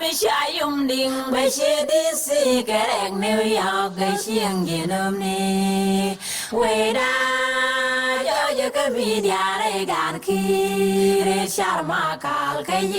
ไม่ใช่ยุ่มดิ่งไม่ใช่ดิสิแกแรงนิวยอร์กไอเชียงยืนมนี้เวดาเยอะๆก็มีเดียร์ในการคีเรชาร์มาคาลกเย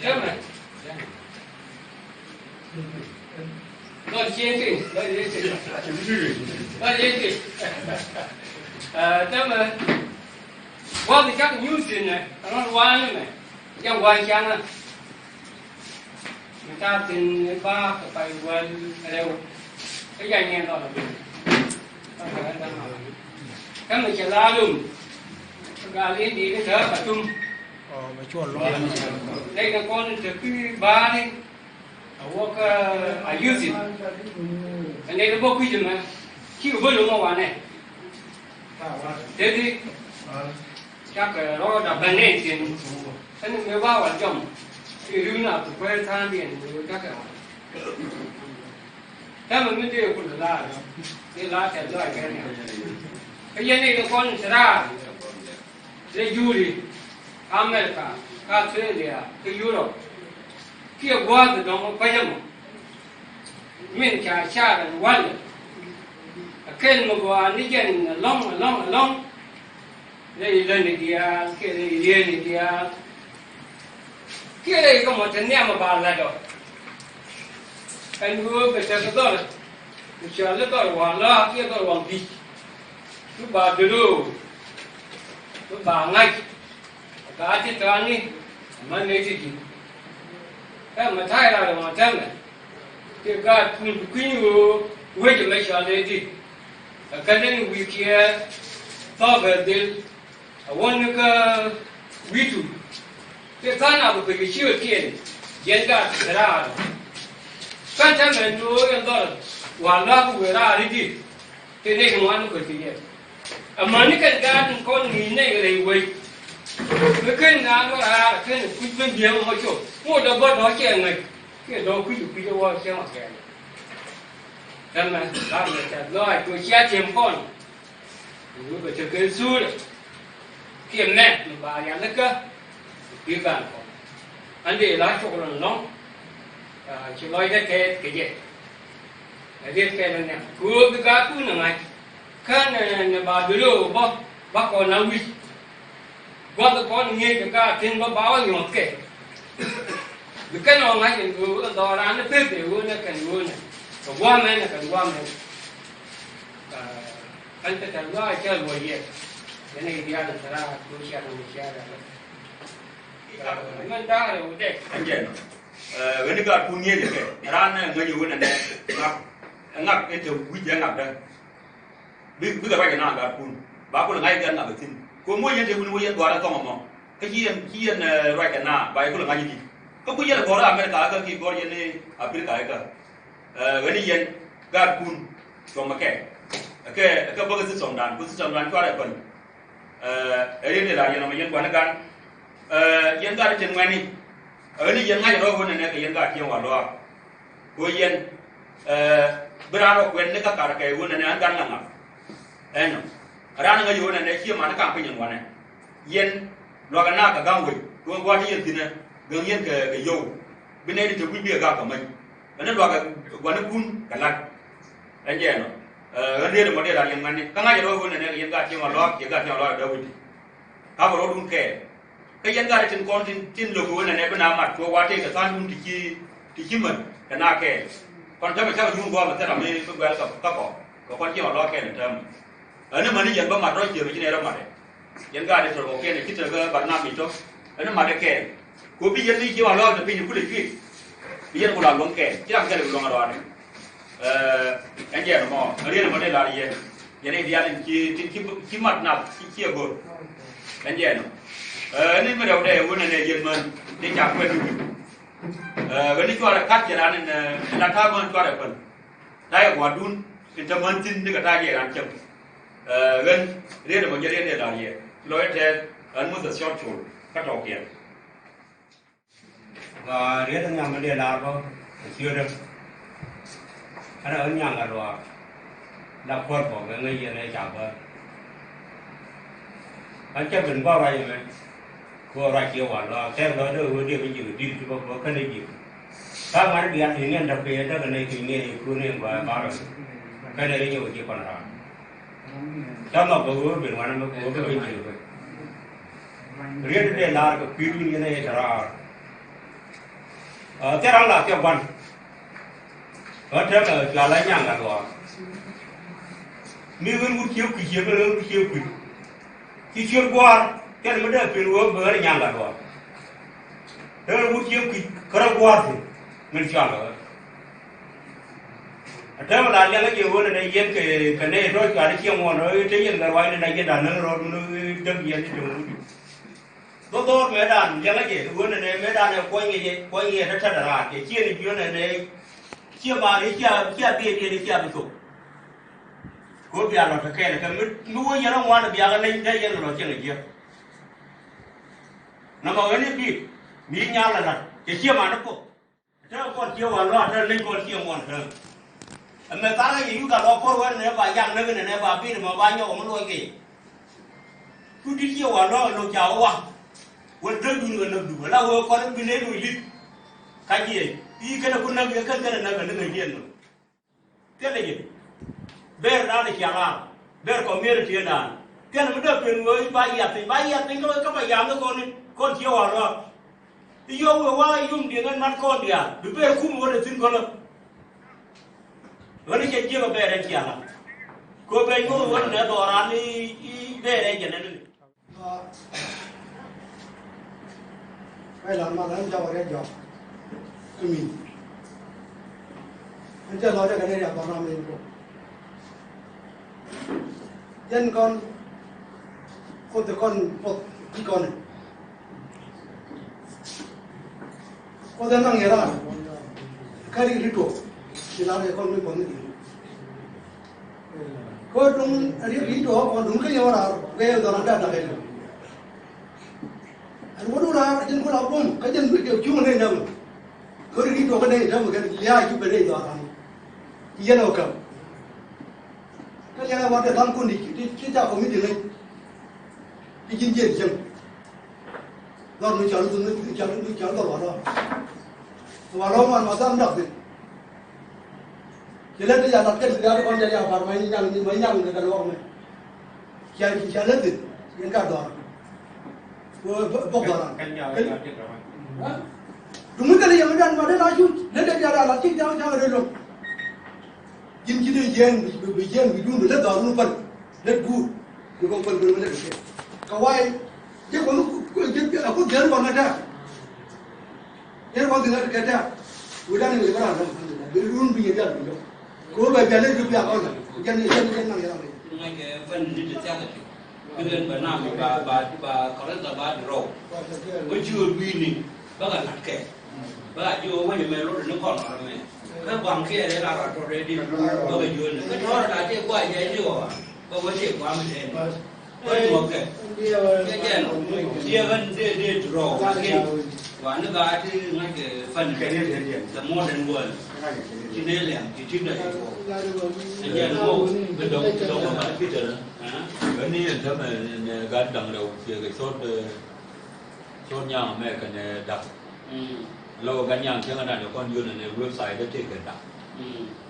Chấm này. Nó chiến sĩ, nó chiến sĩ. Nó chiến sĩ. Chấm này. Qua thì chắc nhiều chuyện này, nó quan này. Cái quan trang này. Người ta tin ba phải quan đều. Cái danh nghe đó là gì? Cái mình sẽ la luôn. Gà lên đi cái thớ cả chung. Mà chuồn luôn. Đây là con từ cái ba đi. Walk I use it. And đây là bộ quy trình mà. Khi có bơi mà này. Thế thì chắc nó đã bền lên tiền. Thế nên mới vào hoàn trọng. Thì lúc nào cũng phải than tiền chắc là. Thế mà mới tiêu cũng là cái lá sẽ loại cái này. Cái này là con sẽ ra. Để du đi. America, Australia, cái Europe. Kia qua từ đó phải không? Mình cha là quan. Cái mà qua ní cái long. Đây lên đi cái đi kia đây có một chân nhà mà bà lại rồi. Anh vừa cái chân đó là cái chân đó là hoàng la kia đó là hoàng đi. Cứ bà đưa cứ bà ngay. Cả cái tròn đi mà lấy gì cái mà thay là mà chẳng này cái quý nhiều quay cho mấy trò lấy gì cái này quý kia to về đến one cái quý chủ cái nào cũng phải chịu tiền hiện cả ra cái chẳng này tôi cái đó hoàn la cũng ra đi gì cái này không ăn được cái gì mà cái con nghĩ này cái này quay cái nào nó là cái quý bên nhiều mà chỗ mua đồ vật đó chơi này cái đồ quý đồ vào chơi mà cái nên là làm được cái loại tôi chia tiền con rồi bây giờ cái số đấy cái mẹ bà nhà nó cơ cái bàn con anh để lại chỗ là nó chỉ nói cái gì cái này nè cứ cái cá cứ này cái này bà đưa đồ bác còn nào biết qua cái con nghe cái tin báo nhiều cái nào ngay cái đó là nó phê phê cái này qua mấy này anh ta nói chơi rồi vậy cái này đi ăn ra tôi xem mình ta là thế anh chị cái này cái cuốn nghe được cái ran người yêu này ngập cái chỗ quý giá ngập đây biết cái bài cái nào cái cuốn bác cũng là ngay cái ngập tin cô mua những thứ mua những đồ ăn không mà cái gì loại cái nào bài cũng là ngay gì có cái gì là gọi là America cái gọi là Africa cái này yên cái cuốn trong cái bao cái sòng đàn cho lại phần đây là yên mà yên quan cái yên cái trên ngoài này ở đây yên ngay đó hơn này cái yên cái kia vào đó cô yên berapa quen ni kakak rakai guna ni angkan langap, eno. Ada orang yang guna ni kia mana kampung yang mana. Yen luar nak kagangwe, tuan buat yen tina, gangyen ke yo. Bina ini tu bibi agak kamai. Karena luar guna pun kalat, aja eno. Dia ada model yang mana. Kangai jauh guna ni yen kat yang luar, yen kat yang luar dah wujud. Apa orang pun ke. Kayan kat cin kontin cin logo guna ni benar mat. Tuan buat ke san pun tiki man, kena ke. Cònถ้าไม่ใช่ยุ่งกว่ามันจะทำให้เพื่อนกับก็คนที่หัวล้อแค่หนึ่งเทอมนั่นมันนี่ยังประมาทร้อยเจียวไปที่ไหนเรามาเลยยังก็ได้ส่วนของแค่เนี่ยคิดเจอก็บัตรหน้าปีโต้นั่นมาได้แค่กูพี่ยันนี่ที่หัวล้อจะพี่อยู่คู่เลยพี่ยันกูหลังลงแก่ที่หลังแค่เลยลงอะไรเนี่ยไอ้เจ้าหม้อเรียนมาได้หลายเรื่องยันไอ้เดียนที่มัดหนักที่เขี้ยวบุญไอ้เจ้านี่ไม่เราได้วันนั้นเนี่ยยันมันได้จากเพื่อนวันนี้ก็อะไรคัดเจรานี่นักท่ามันก็อะไรคนได้หัวดุนเป็นจำนวนจริงที่กระทายเจรานจำเงินเรียนมันจะเรียนได้หลายอย่างร้อยแทนอันมันจะชอบโชว์ก็ต่อเกียร์và riết ở nhà mới đi làm không chưa được anh ở nhà là rồi đọc khuôn của cái người gì này chào vợ anh chấp định bao vậy mà cô ra chiều hoàn lo theo đó đưa đi bây giờ đi cho bố cái này gì các bạn đi ăn thì nên đặc biệt đó cái này thì nghe thì cô nên và bao rồi cái này nhiều chỉ còn là trong mà bố bên ngoài nó bố cái gì rồi riết đi làm cái phim như này là cái đó là cái quan ở thế là trả lại nhang là rồi nếu muốn chiếu cái chiếu cái chiếu cái chiếu qua cái nó đã phiền quá bữa nhang là rồi thế là muốn chiếu cái qua thì mình trả rồi thế mà là cái gì vậy này yên cái này rồi cả cái chiếc mòn rồi thế yên là vậy này cái đàn nó rồi nó đâm yên đi đường tốt mấy đàn cái gì vậy này mấy đàn này quay nghe nó thật là cái chia này này chia mà đi chia bia đi chia bị sụp có bia nó cái này cái nuôi nhà nó ngoan bia cái này đây cái nó chơi này kia nó mà cái này bị mi nhà là cái chia mà nó có thế con chia vào nó thế nên con chia ngoan hơn mà ta cái gì cả đó có cái này bà giang nó cái này bà biết mà bao nhiêu mà nuôi cái cứ đi chia vào nó chào qua quên rất nhiều người nó là con cái này nuôi lít cái gì ý cái nó cũng nâng cái này nó người điên cái này gì bé ra đi chả là bé có miếng tiền à cái nó mới được tiền với ba yết thì nó các bạn giảm nó con chiếu vào rồi thì yêu vừa qua dùng tiền ăn mắt con đi à được bé cũng có được tiền con rồi nó chỉ có bé đây chả là cô bé ngồi vẫn để đồ ăn đi bé đây chả nên cái làm mà nó cho vào đây giỏ cái mình anh chưa nói cho cái này là con làm mình rồi dân con từ con một cái con này con dân đang nghe ra cái gì đó thì làm gì con mới còn cái gì có đúng cái gì đó còn đúng cái gì đó về đó là đã cái anh muốn là dân có làm không cái dân bị điều chú này đâu cái gì đó cái này đâu cái lia chú cái này đó anh dân nào cả cái nhà vào để làm con đi cái cha không biết gì này cái kinh nghiệm chừng rồi mình chọn đó vào đó mà dám đọc thì chỉ lên bây giờ đặt cái gì đó con nhà vào mấy nhang người ta lo này chỉ lên thì những cái đó bốc đó đúng cái này mà đang vào đây nói chú lên đây giờ là chính cháu ở đây rồi chính chỉ để dân bị đun bị lết đòn luôn phần lết gu rồi con phần rồi lết cái quay chứ còn cũng dân còn người ta dân còn người ta cái người ta người ta làm bị đun bị dân bị đâu cố bây giờ lên chụp nhà con dân năng làm ngay cái phần đi được theo cái lên bữa nào bà có rất là bà rồi mới chưa win đi bác là thật kệ bác là chưa có những mẹ nó còn là mẹ các bằng kia đấy là rồi ready có cái duyên cái đó là chơi qua vậy chứ có cái chuyện qua mình thế với một cái gì nó chia phân đi rồi và nó ra thì ngay cái phần cái the modern world chỉ nên làm chỉ trước đây thì giờ nó cái đồng mà bạn biết rồi cái này là mà gần đằng đầu thì cái sốt nhà mẹ cái này đặt lâu gần nhà thì người ta có con dưa này website đó thì cái đặt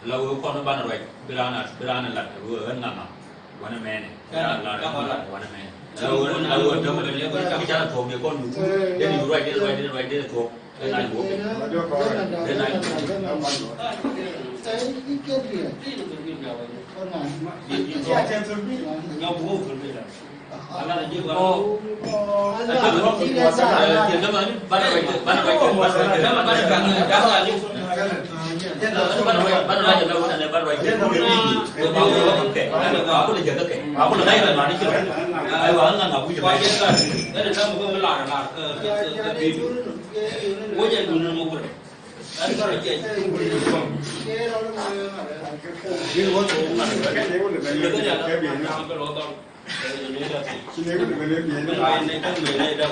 lâu con nó bán rồi berana là vừa hơn nằmวันแม่เนี่ยก็วันแม่เราทำอะไรก็จะทำเนี่ยคนอยู่เดี๋ยวอยู่ไรเดี๋ยวทำเดี๋ยวนายหัวเดี๋ยวนายเงาหัวคนไปแล้วอะไรเยอะกว่า tiền nó mới bắt đầu bắt đầu đâu là bắt đầu cái bảo vệ kệ bảo vệ giờ nó kệ bảo vệ đây là mà đi chơi ai bảo là ngọc bây giờ đấy là sao mà không là cái gì bây giờ mình mua cái đấy có là gì nhưng mà cái này nó cái lỗ to này cái người này đâu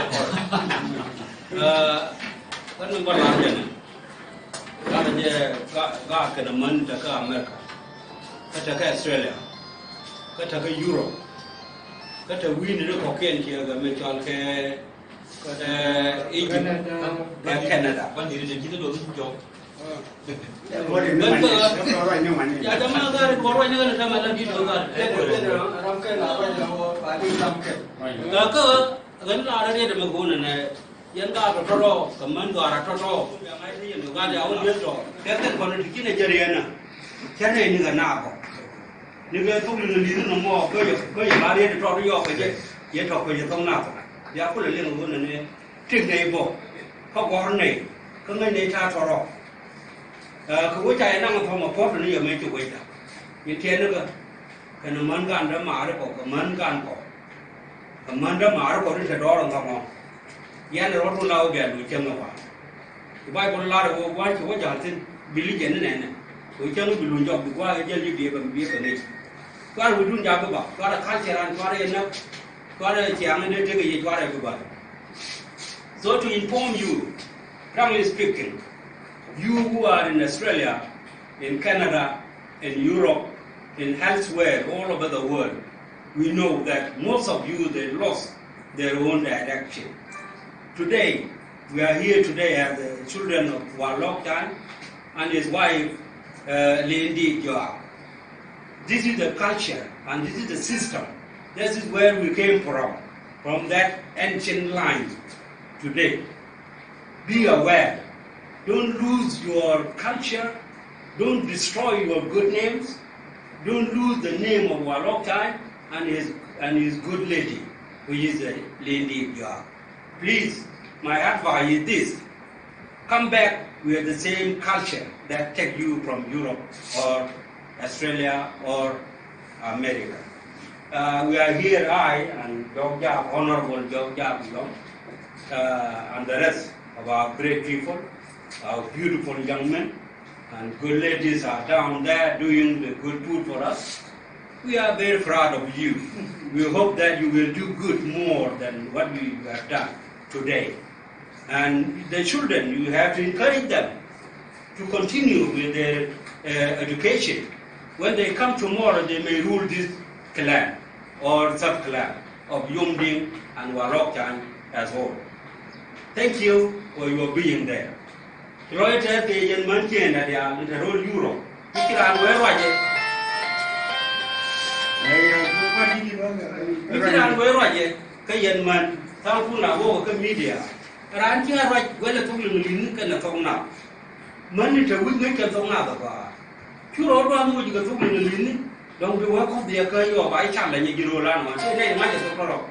cái mình còn làm gì này cái này cái mình cái America cái Australia cái Europe cái Win nó có kiện kia cái mình chọn cái Egypt cái Canada quan điểm là chỉ có đối với ya jamaah kan korban juga sama lagi juga. Kalau kan ada dia ada menggunakan Yanga Toro, Commander Toro, Gadia, that's one of the Kinajariana. Can I need a napo? Nigga told you to listen no more, go your body to talk to your yet talk with your tongue now. They are put a little woman in Tim Nabo, Hogwarney, come in a Toro. Which I know from a portion you make to wait. You can't and a man gun the Marco, a man gun. A man the Marco is a door on the wall. Yan wrote to now again with Chemova. The Bible lot of white to watch out in Billy Jenny. We cannot be doing job because I jelly be able to be a nation. God will do job about, got a culture and got enough, got a jam and take a got everybody. So to inform you, frankly speaking, you who are in Australia, in Canada, in Europe, in elsewhere, all over the world, we know that most of you, they lost their own direction. Today, we are here today as the children of Warlock Chan and his wife, Lady Joa. This is the culture and this is the system. This is where we came from that ancient line today. Be aware. Don't lose your culture. Don't destroy your good names. Don't lose the name of Warlock Chan and his good lady, which is Lady Joa. Please, my advice is this. Come back with the same culture that take you from Europe or Australia or America. We are here, I and Jogja, Honorable Jogja and the rest of our great people, our beautiful young men and good ladies are down there doing the good food for us. We are very proud of you. We hope that you will do good more than what we have done today. And the children, you have to encourage them to continue with their education. When they come tomorrow, they may rule this clan or sub-clan of Yomding and Warlock Chan as whole. Thank you for your being there. Reuters agent mentioned that they are in the whole Europe. Which are where are you? Which are where are you? Kayan man, some people are over media. Ran chưa rồi, với là thông lượng lính cái là thông nào, mình thì quý cái thông nào đó cả, chú đó qua mua cái thông lượng lính, đồng thời có việc cái ở bãi chăn là những kilo lan mà, cái này là cái thông nào,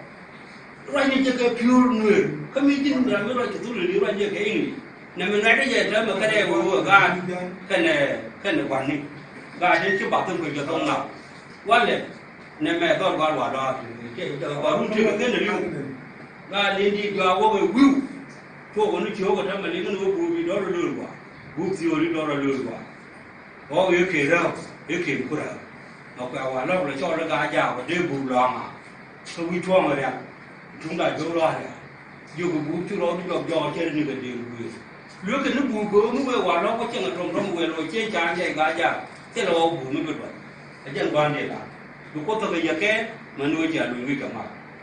rồi những cái pure người, cái mấy cái người mới rồi cái thông lượng lính rồi những cái gì, nên mình nói cái gì đó mà cái này vừa gan, cái này quan niệm, gan đến chứ bảo thông cái thông nào, quan niệm, nên mẹ tôi gọi vào đó, cái vào lúc trước cái này luôn, gan đến đi vào cái view. Cho con chiếu cái thằng mà lấy cái nồi bùi đó lừa quá, bùi chiếu đi đó lừa quá, có cái kia đâu, cái kia cũng ra, nó cái áo nó là cho nó gà già và để bùi loang à, cái bùi chuông rồi đấy, chúng ta chỗ đó đấy, dù cái bùi chỗ đó nó giò trên như cái điều bùi, lúc cái nó bùi bữa nó về áo nó có chân ở trong về rồi trên trán trên gà già, thế là bùi nó bị vậy, cái chân quan này là, lúc có thằng cái cái mà nuôi chả nuôi cả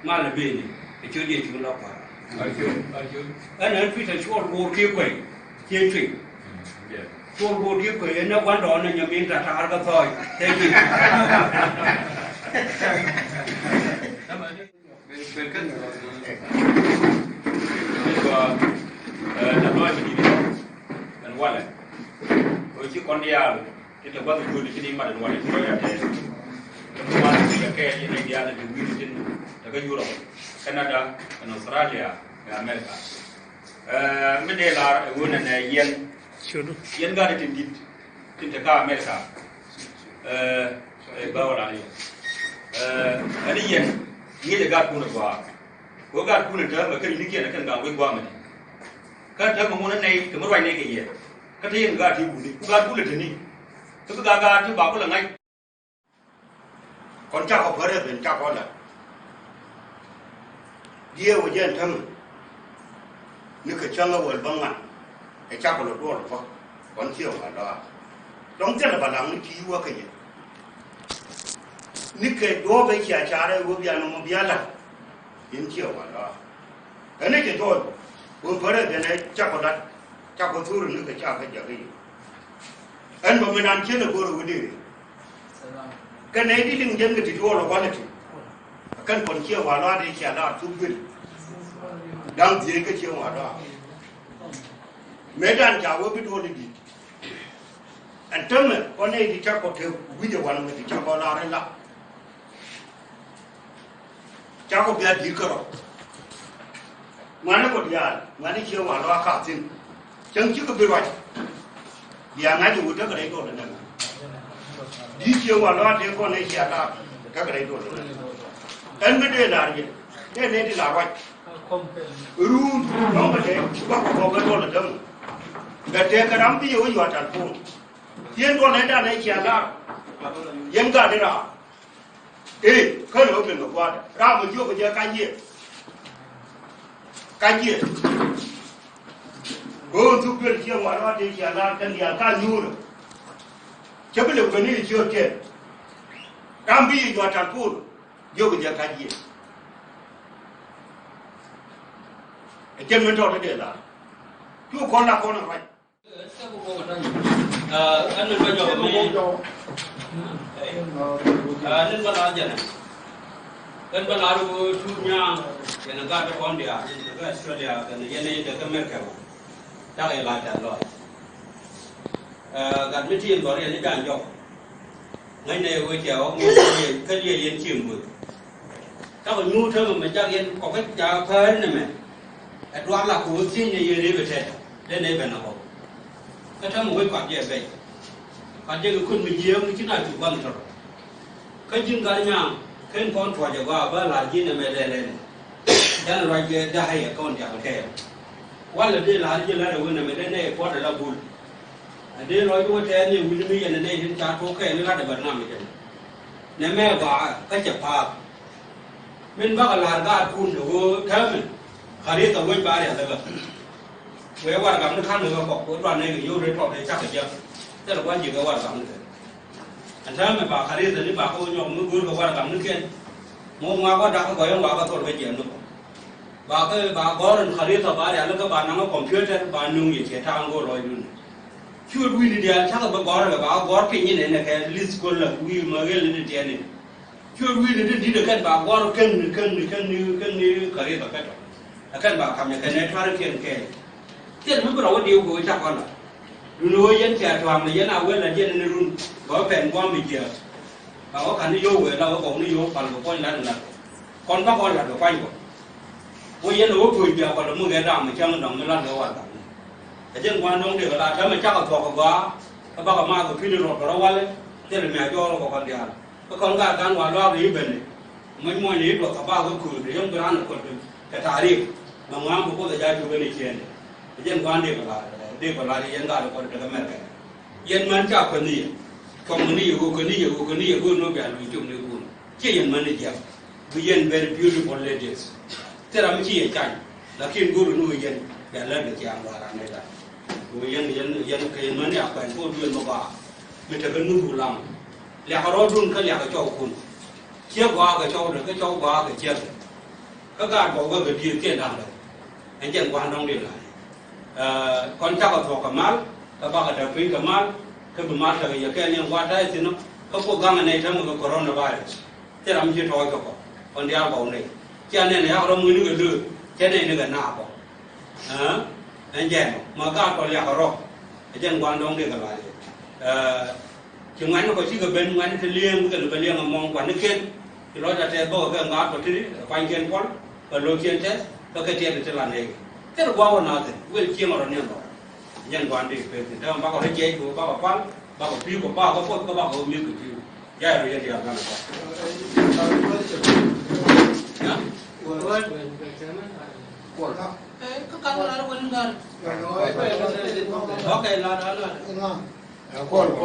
mà là bên này, cái chỗ gì chúng nó phải. Anh ấy phải cho bộ kia quẩy, chia sẻ, cho bộ kia quẩy nó quan đó là nhà mình trả trả cái thôi, thế thì. Làm nói gì đi, làm quan này, rồi chứ con đi à, cái trường quan thì cái đi mà làm quan này phải là thế, làm quan thì cái này đi à là đường biên trên, là cái Europe, Canada, Australia, America. Mình đây là vùng này yên ga đi tin cả America. Bao là gì? Anh yên, nghĩa là gạt cuốn qua, có gạt cuốn nữa mà cái này kia là cái gạo quay qua mình. Cái thằng mà muốn này, cái mới này cái gì? Cái thiên gạt thì bùn đi, gạt cuốn là thế này. Cái gạt thì bảo có là ngay. Còn cha học hết rồi, cha con là điều của dân thâm như cái chân ở vùng băng ngạn, cái cha con là đua là không, còn chiều là đó, trong thế là bà làm cái gì quá cái gì, như cái đua với cha đấy, vừa bia nó mà bia là, hiện chiều là đó, cái này cái thôi, vừa phải là cái này cha con thu được cái cha cái gì, anh bảo mình ăn chưa được vừa rồi đi. Cái này đi đừng dân cái thì đua là quan trọng, cái còn chiều vào loa đi chả là thu viên, đang gì cái chiều mà đó mấy đàn cháu biết thôi đi anh trông này con này thì chắc có theo bây giờ quan mình thì chắc có nào đấy lắm chắc có biết gì cơ rồi mà nó có gì mà nó chiều mà nó khác gì chẳng chỉ có biết vậy vì anh ấy chịu cái đấy thôi là đi chiều mà nó thì con này sẽ là cái đấy thôi anh biết đây là gì đây này thì là vậy run nó mà thế có cái thôi là đâu cái thế cái đám ví dụ như vậy chẳng không thiên con này đã này sẽ là dân cả đấy là ê cái đó mình được qua ra một chỗ bây giờ cái gì cô giúp việc chiều mà nó thì sẽ là cái nhà ta nhu rồi chứ bây giờ cái này chưa kể đám ví dụ như chẳng không vô bây giờ cái gì chân mình cho thế là chú con là vậy anh mình bây giờ mình nên bắt đầu này kan balaru tunya yana ga da wanda ya ga Australia da yanayi da America ta ga la ta lo ga mitin bari ne dan yo ngai ne wo chao ngi ka ye yen chim bu ta ga nyu thơ mà cha yen có cái cha phơi này mẹ đoán là của xin ye ye be thế đến đây bên nào cái thằng một cái gì vậy còn cáiคุณมีเยี่ยมที่น่าถูกบ้างครับcái chuyện cái nhà cái con thua giờ qua bữa là gì này mẹ lên cho nên rồi cái đã hay con chả có thể qua là đi là gì là đâu này mẹ đến đây qua là buồn đi rồi cái thế này mình bây giờ này hiện tại thôi cái nó là bận làm vậy này mẹ bà cái chập phà mình bắt là cái cuốn đồ thế mình khai đi tàu với bà này là về qua gặp nó khăn nữa có đoàn này vô đấy trọ đấy chắc là tức là quan gì cái quan trọng thế anh thấy mà bà khai đi thì bà cô nhom nó gửi cái quan trọng nó kia mua mà có đặt cái gói ông bà có thôi phải chuyện nữa bà có lần khai đi tàu bà này nó các bạn nó còn chưa thế bà nung gì thế thang cô rồi luôn chưa đuôi đi đi chắc là bà có cái như này cái list của là đuôi mà cái lên đi này chưa đuôi đi được cái bà có cân như khai đi tàu cái bà cầm cái này thoát cái tiền mới có đâu điều của chắc con là nuôi dân trẻ toàn là dân nào quên là dân run có phèn qua mình chưa và có khả năng vô về đâu có còn đi vô còn có coi là con bác con là được quay rồi có dân nó cười giờ còn là mua cái rằm mà trong đồng cái lần đó hoàn toàn cái dân quan đông đều là thế mà chắc là thuộc quá các bác mà của phi rồi đó qua đấy thế là mẹ cho nó còn tiền cái con gà gan hoàn lo đi bên này mấy lý được các bác có cười để trong cái ăn được cái thải đi mà ngang của cô ta ra chụp bên này tiền dân quan đi vào là dân ta được còn được cái mẹ dân mình chắc cái gì còn cái gì nó bị ảnh hưởng nhiều hơn chỉ dân mình đi bây dân very beautiful ladies thế là mình chỉ chạy là khi người nuôi dân để lên được chàng vào này là nuôi dân cái mìnhอยากเป็นผู้เรียนมาว่าmìnhจะเป็นนุ่งlàmแล้วเขารุ่นเขาอยากจะโจคุณเชี่ยวกว่าก็โจหรือก็โจกว่าก็เชี่ยวก็การบอกว่าเป็นพี่เกี่ยนดังเลยอันยังกว่าน้องเรียนไรcon cháu ở thuộc Kamal, các bác ở Đà Phi Kamal, cái bữa mai là cái những qua đây thì nó có cuộc gang này trong một coronavirus, thế làm gì thôi các con đi ăn bảo này, cho nên là họ mới nuôi được, cho nên là gần nào anh em mà các con nhà họ rồi, dân quan đông đi cả lại, chúng anh nó có chỉ cái bên anh thì liêng cái bên liêng mà mong quản nước kia, thì nóจะ bao cái ngõ của thế, quanh kia quán, và lối kia thế, cái tiền thì làm này. Thế là qua nào thì với chiêm ở nhân rồi nhân quan đi về thì theo bác có thấy chế của bác có quán bác có phiếu của bác có phốt của bác có miếng của phiếu giá rồi dân thì làm sao của sao có căn là nó quên gần có cái là đó là con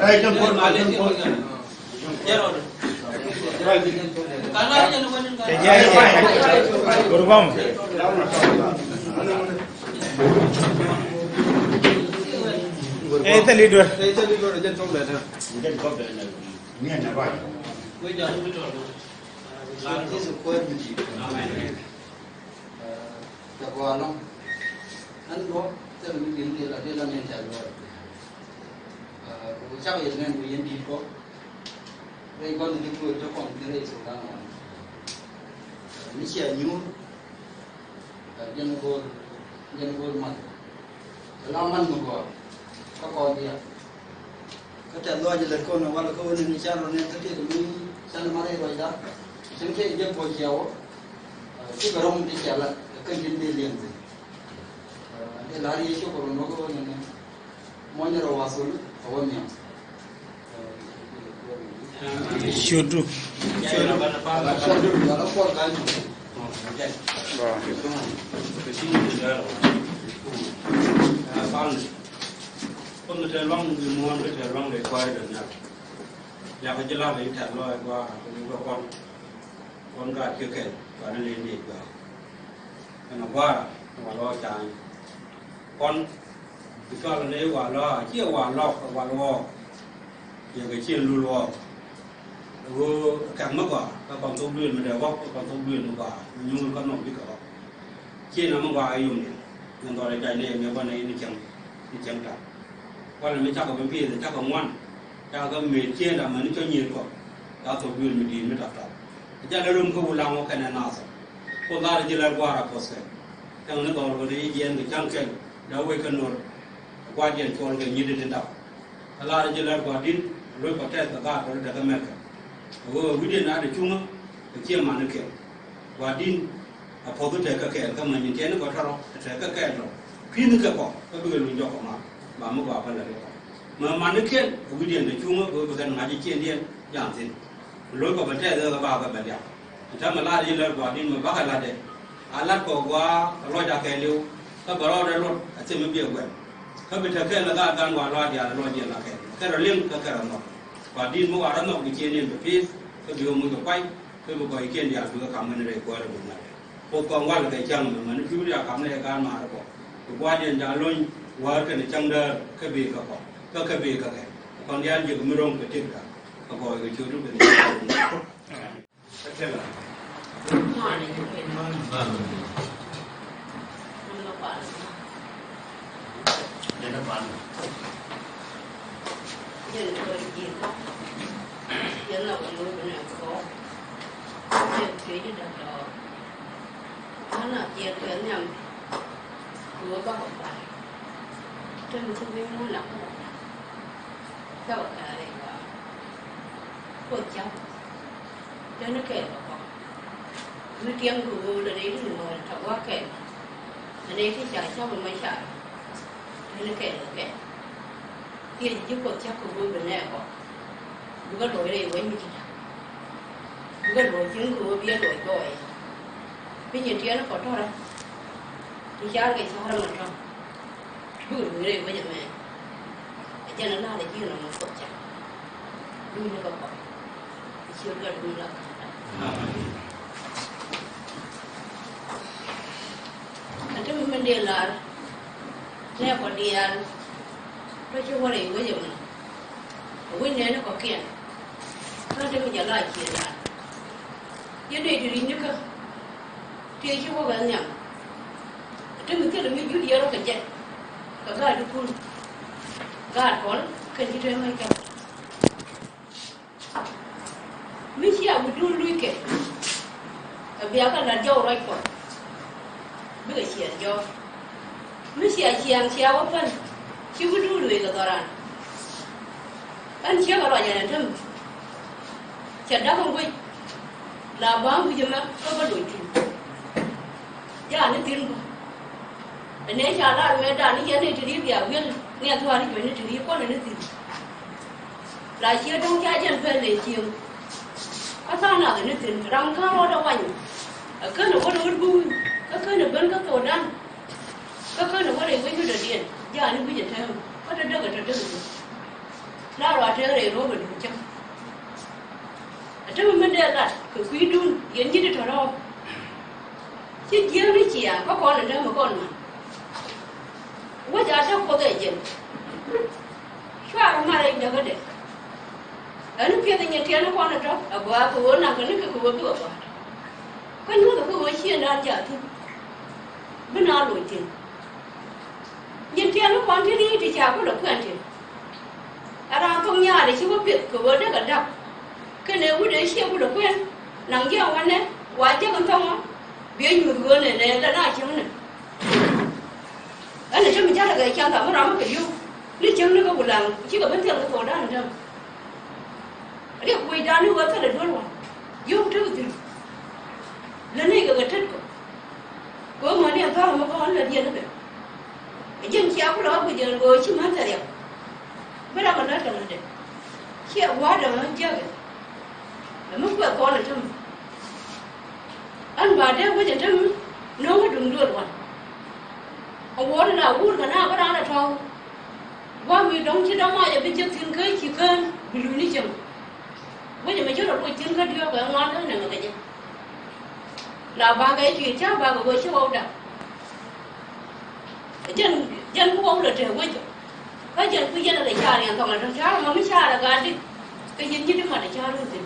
đây trong con mà lên con giá rồi căn là nó quên gần Kurban. Itu leader. dân trong đời dân có đời này nghe là vậy bây giờ mới rồi là cái sự quên mình chỉ Dạ qua nó anh có tức là mình điểm thì là đây là nền tảng rồi chắc là nên người dân đi có đây con thì tôi cho con cái này số đang ni chia nyu dân cô mặt lao man một gọi có còn gì có thể lo cho lần con là qua là cô nên cha rồi nên thế thì mình sang mà đây rồi đó chính thế dân cô chiều cái cái rong thì chả là cái kinh đi liền gì cái lá đi số của nó có những mọi người vào số ở bên nhau Syudu. Syudu là nó con cái con người long người mua người long để quay được nhá, nhà phải chỉ làm để trả lời qua con gà chưa kể và nó lên điện vào, nó qua lo chạy, con thì cho là nếu lo chia lo, giờ cái chia lu lo, rồi càng mất quả, các con thông luyện mình đều bóc, các con thông luyện quả, nhưng con nổi cái cỏ, chia nó mất quả dùng này, nên tôi lại chạy lên nếu con này đi chẳng cả. Quan là mình chắc có bên phía thì chắc có ngoan, chắc có mệt chia là mình cho nhiều rồi, đã thuộc quyền mình đi mới đặt ra. Chắc là luôn không làm một cái này nào sao? Còn lại chỉ là qua là có sẽ, chẳng nó còn có đi yên thì chẳng chừng, đâu với cái nồi, qua yên cho cái như thế nào. Lại chỉ là qua đi, rồi có thể là rồi đã cái mệt. Rồi quyết định là để chung á, chia mà nó kiểu, qua đi, phô tôi thấy cái kẻ cái mình nhìn thấy nó có sao, thấy cái kẻ rồi, khi nó cái bỏ, cái đuôi lùi cho họ mà mất quả phần là được mà nó kiện cái điện để chung với cái gần ngày chiên điện giảm gì lối của vấn đề giờ vào cái vấn đềถ้ามันลาดีเลยกว่าดินมันบ้าละเด็ดลาดกว่าร้อยดาแกเร็วถ้าบ่รอได้รถอาจจะไม่เบี้ยกว่าเขาไปเถอะแค่ละกันว่าร้อยเดียวร้อยเดียวละแค่เราเลี้ยงก็แค่เราหมดกว่าดินเมื่อวานเราหมดกินเจียนเนี่ยแบบนี้ก็เบี้ยมือกับไปก็บ่ก่อยเจียนเดียวดูก็ทำมันได้กว่าเราหมดเลยพวกกองว่าเลยจังมันคือเรื่องทำในการมาแล้วก็ว่าเดียนจะลุยว่ากันจังเด้อก็เบี้ยก็เบี้ยก็แค่ตอนนี้อยู่กับมือรงก็ติดกันก็บ่อยก็ช่วยทุกคนใช่ไหมNói này cũngเป็นมันก็ฝันเดี๋ยวฝันเดี๋ยวเคยกินก็เดี๋ยวเรารู้เป็นอย่างก็เดี๋ยวเคยจะดับดอกถ้าหน้าเจียเตือนอย่างรู้ก็หอบไปจนมันไม่รู้หลักก็บอกอะไรว่าปวดจับเดี๋ยวนึกเกิดบอกnó kiếm của là đấy thì mà thằng quá kệ là đấy thì chạy cho mình mới chạy nên nó kệ tiền chứ còn chắc của tôi bên này có có đổi đây với mình có đổi chứng của bia đổi bây giờ kia nó có cho đâu thì cha cái sao đâu mà trong đổi đây với nhà mẹ cho nó là để chưa là một cột chắc đuôi nó có chưa gần đuôi là itu mendelar, ni apa dia? Macam mana ini macam mana? Ini ni nak kian, kalau dia menjalan kian lah. Dia ni diri ni ke? Dia cuba ganjang. Itu mungkin lebih jauh dia orang kerja. Kalau ada pun, gad pun kerja dia mereka. Mesti aku dulu ke. Biarkan dah jauh right pun. Bây giờ chuyện cho mới chuyện chéo phân chứ có đủ đuổi cái đó anh chéo cái loại này thơm chuyện đó không vui là bao nhiêu mà có đuổi chuyện giờ nó tiền mà nếu cha là mẹ đã đi này thì đi việc viên nghe thua đi chuyện này thì đi con này nó tiền là chia đông cha chân về để chiều có sao nào thì nó tiền rong cao đâu anh cứ nó có đuổi vui cái nó bên cái tổ đan cái nó có để với cái đồ điện giờ nó bây giờ theo có thể được lao vào chơi để rồi mình chăng trong mình đây là cái quý đun yến như thế đó chứ giờ nó chỉ có con ở đây mà con mà quá giờ sao có thể gì sao mà lại được cái đấy nó kia thì nhận tiền nó con ở đó ở qua của nào cái nó của của có những cái của chia ra giờ thôi bên nào đổi tiền, nhưng tiền nó quan thế đi thì chả có được quyền tiền, ra trong nhà để chưa có việc của vợ đã gần đọc, cái nếu cái đấy chưa có được quyền, nắng giàu anh đấy, quá chứ con thông á biến người vừa này là na chứ này anh này cho mình chắc là cái trang thảo nó ra mất cái yêu lý chứng nó có một lần chỉ có bên thường cái cổ đó làm sao cái quỳ đá nó vừa cái là đuôi rồi yêu trước thì lần này cái chết của mà đi thao mà có là điên đấy cái dân chéo cái đó bây giờ ngồi chứ mất rồi bây giờ mình nói rằng là chéo quá rồi nó chơi cái mức vợ con là trong anh bà đeo cái chân nó mới đừng được rồi ông bố là uống cái nào có đang là thâu qua vì đóng chứ đóng ai bây giờ thiên cái chỉ cơn bị lùi đi chừng bây giờ mình chưa được quay thiên cái đưa cái ngon đấy này mà cái gì là ba cái chuyện chắc ba cái chứ ông đã dân của ông là trời quay cái dân của dân là để cha liền còn là trong cha mà mới cha là gà đi cái dân như thế mà để cha luôn gì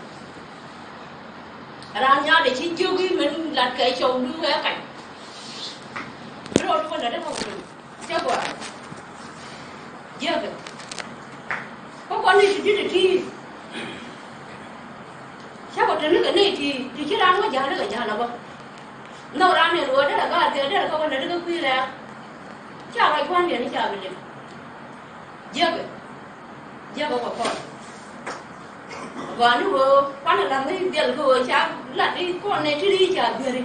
ra nhà để xin chưa khi mình lật cái chồng đưa cái cảnh rồi nó là đất không được chắc quả giờ kìa có con này thì đi chắc quả trên cái này thì chứ đang có giá nó cả nhà nào không nào ra này rồi đó là cái tiền đó là con này nó cứ quy ra chả phải quan điểm nó chả về giờ kìa giờ có con và nó quan là làm cái việc rồi chắc là đi con này chứ đi chả về đi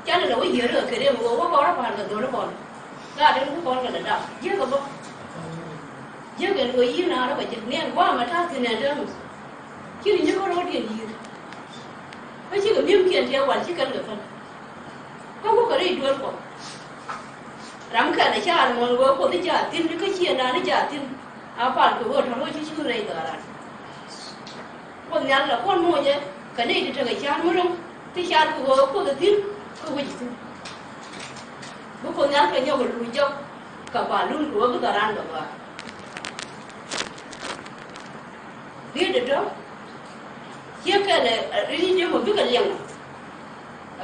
chắc là đâu có gì được cái đấy mà có nó bàn cái đồ nó còn ra đến cái con cái đó chứ có không chứ cái người yêu nào nó phải chịu nén quá mà ta thì nén đâu chứ thì nó có tiền gì cái chứ cái miếng tiền theo quản chứ cần được không có cái đấy được không lắm cái này cha là mọi người có thể trả tiền cái chuyện nào nó trả tiền áo bản của vợ thằng nó chứ chưa này cả là con nhà là con mua chứ cái này thì trời cái cha mới không thì cha của vợ có thể tiền không có gì hết bố con nhà cái nhau cái lùi cho cả bà luôn của cái tờ ran được à biết được đó chứ cái này đi như một cái liền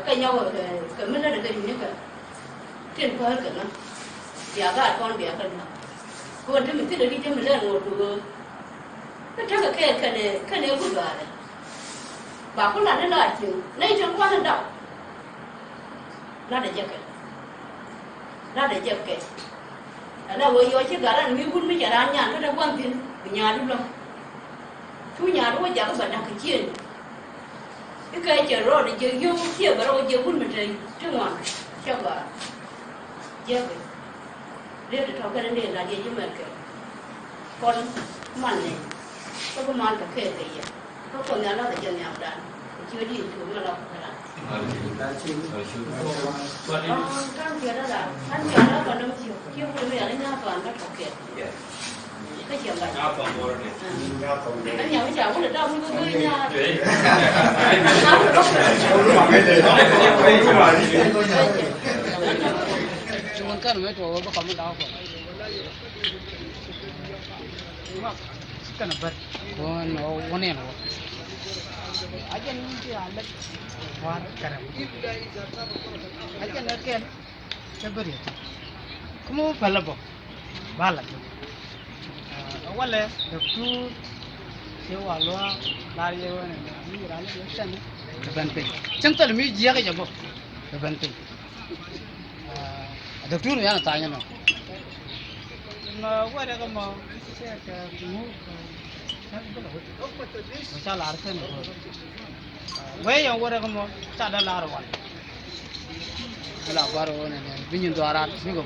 cái nhau cái mình là được cái gì cái tiền có cái nó giờ các con bé cái nó còn thì mình cứ đi cho mình lên một rồi cái chắc cái này cũng được bà cũng là nó lại chịu nay chẳng qua lần đầu nó để cho cái là vừa rồi chứ cả là mình cũng mới trả ra nhà nó đã quan tiền nhà đúng không chú nhà nó có trả cái bản nào cái chuyện cái chờ rồi để chờ vô chờ cái rồi chờ cũng mình chơi chứ ngoan cho bà giờ cái để cho cái này là gì chứ mà cái con mặn này có cái mặn cái gì có con nhà nó để cho nhà đàn chưa đi xuống mà nó Hãy subscribe cho kênh Ghiền Mì Gõ để không bỏ lỡ Kamu balabo, balap. Awalnya, dokter sewa loa lari awan ni rani election terbanting. Contoh mi dia ke jabo terbanting. Dokter ni anak tanya no. Ma wada kamu saya kamu macam larsen. Wei yang wada kamu tak ada larwan. Kalau baru ni bingung tu arat ni kau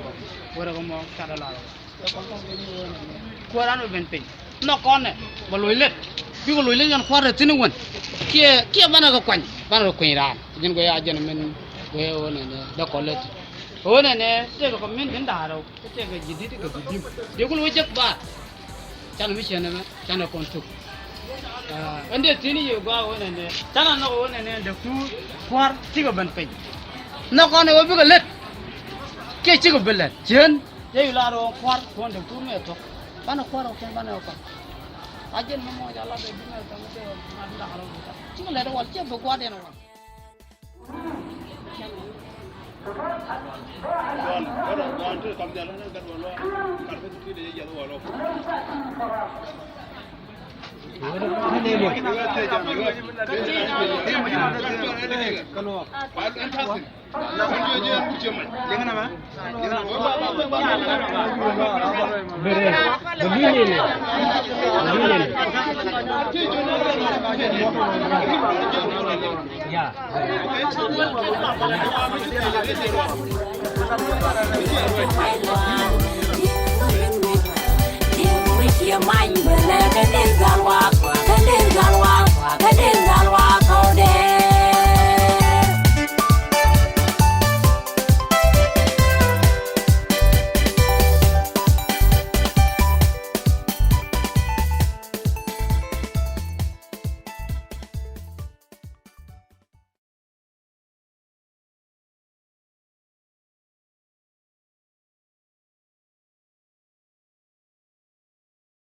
wada kamu tak ada larwan. Kuaran terbanting. Nó con này mà lùi lên khi có lùi lên nhân khoa rồi tin không kia kia bạn nào có quay ra nhân cái ai nhân mình cái ô này đã có lên ô này nè cái có mình đến đà đâu cái gì đi cái gì điều có lùi chắc ba chẳng biết chuyện này mà chẳng là con chụp vấn đề tin nhiều quá ô này nè chẳng là nó ô này nè được tu khoa chỉ có bên pin nó con này ô biết cái lên kia chỉ có bên lên chân đây là đồ khoa con được tu mẹ thôi Bana kuara okey bana okey. Ajen mau jalan ke bina tamu ke mana dah harum. Cuma lada wal cia berkuat dia nak. Wan tu kam jalan kan wala. Karpet tu dia jalan wala. Mạnh vừa là cái tên giang hoa